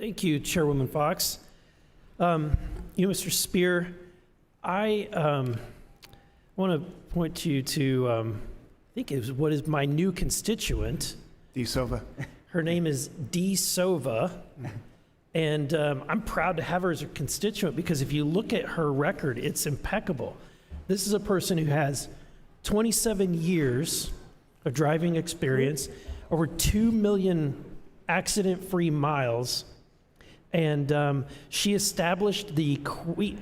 Thank you, Chairwoman Fox. Mr. Spear, I want to point you to, I think it was what is my new constituent. Sova. Her name is Sova, and I'm proud to have her as a constituent because if you look at her record, it's impeccable. This is a person who has 27 years of driving experience, over 2 million accident-free miles, and she established the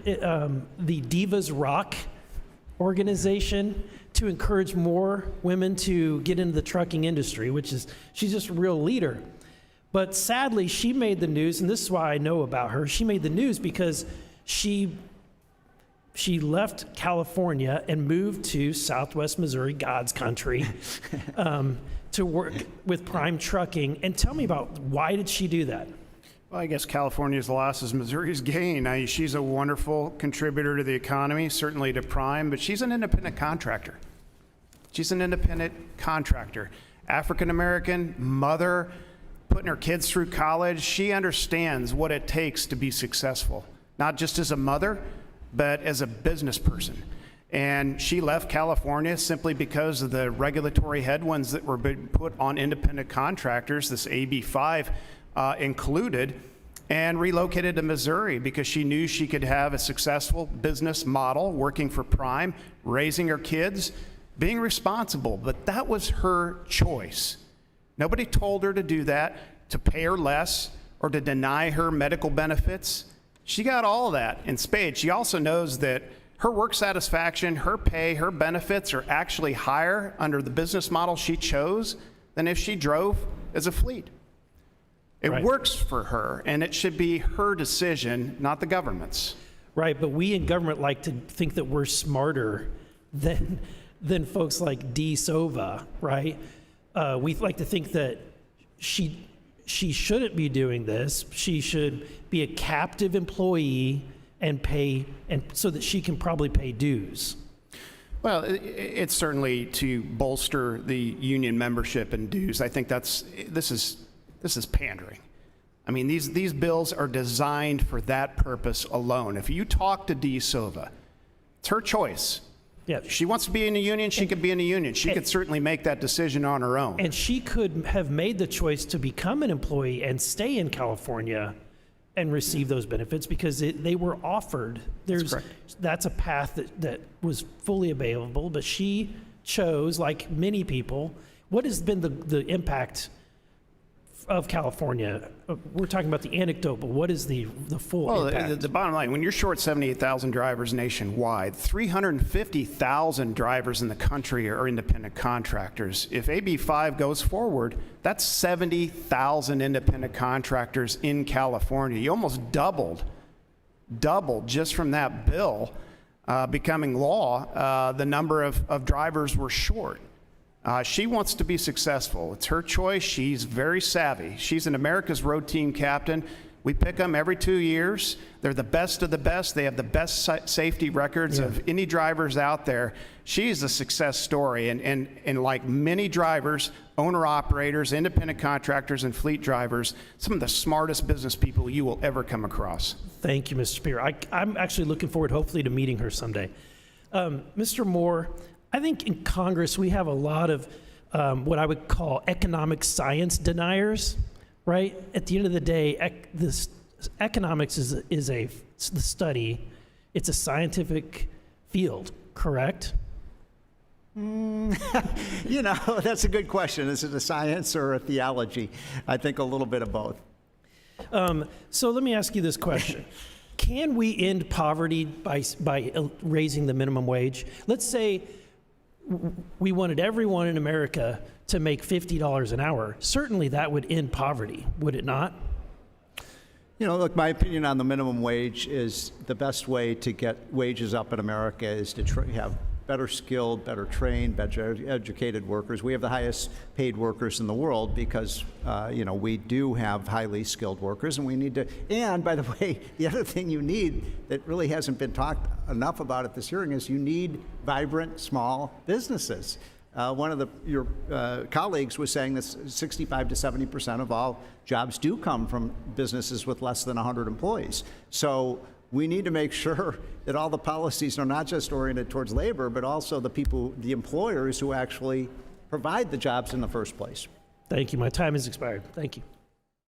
Divas Rock organization to encourage more women to get into the trucking industry, she's just a real leader. But sadly, she made the news, and this is why I know about her. She made the news because she left California and moved to Southwest Missouri, God's country, to work with Prime Trucking. And tell me about why did she do that? Well, I guess California's loss is Missouri's gain. She's a wonderful contributor to the economy, certainly to Prime, but she's an independent contractor. African-American, mother, putting her kids through college. She understands what it takes to be successful, not just as a mother, but as a business person. And she left California simply because of the regulatory headwinds that were being put on independent contractors, this AB5 included, and relocated to Missouri because she knew she could have a successful business model working for Prime, raising her kids, being responsible. But that was her choice. Nobody told her to do that, to pay her less, or to deny her medical benefits. She got all of that in spades. She also knows that her work satisfaction, her pay, her benefits are actually higher under the business model she chose than if she drove as a fleet. It Right. works for her, and it should be her decision, not the government's. Right, but we in government like to think that we're smarter than folks like Sova, right? We like to think that she shouldn't be doing this. She should be a captive employee and so that she can probably pay dues. Well, it's certainly to bolster the union membership and dues. I think this is pandering. I mean, these bills are designed for that purpose alone. If you talk to Sova, it's her choice. Yeah. She wants to be in a union, she could be in a union. She could certainly make that decision on her own. And she could have made the choice to become an employee and stay in California and receive those benefits because they were offered. That's a path that was fully available, but she chose, like many people. What has been the impact of California? We're talking about the anecdote, but what is the full impact? The bottom line, when you're short 78,000 drivers nationwide, 350,000 drivers in the country are independent contractors. If AB5 goes forward, that's 70,000 independent contractors in California. You almost doubled just from that bill becoming law, the number of drivers were short. She wants to be successful. It's her choice. She's very savvy. She's an America's Road Team captain. We pick them every 2 years. They're the best of the best. They have the best safety records of any drivers out there. She's a success story. And like many drivers, owner-operators, independent contractors, and fleet drivers, some of the smartest business people you will ever come across. Thank you, Mr. Spear. I'm actually looking forward, hopefully, to meeting her someday. Mr. Moore, I think in Congress we have a lot of what I would call economic science deniers, right? At the end of the day, economics is the study. It's a scientific field, correct? That's a good question. Is it a science or a theology? I think a little bit of both. So let me ask you this question. Can we end poverty by raising the minimum wage? Let's say we wanted everyone in America to make $50 an hour. Certainly that would end poverty, would it not? Look, my opinion on the minimum wage is the best way to get wages up in America is to have better skilled, better trained, better educated workers. We have the highest paid workers in the world because, we do have highly skilled workers, and we need to, and by the way, the other thing you need that really hasn't been talked enough about at this hearing is you need vibrant small businesses. One of your colleagues was saying that 65 to 70% of all jobs do come from businesses with less than 100 employees. So we need to make sure that all the policies are not just oriented towards labor, but also the people, the employers who actually provide the jobs in the first place. Thank you. My time has expired. Thank you.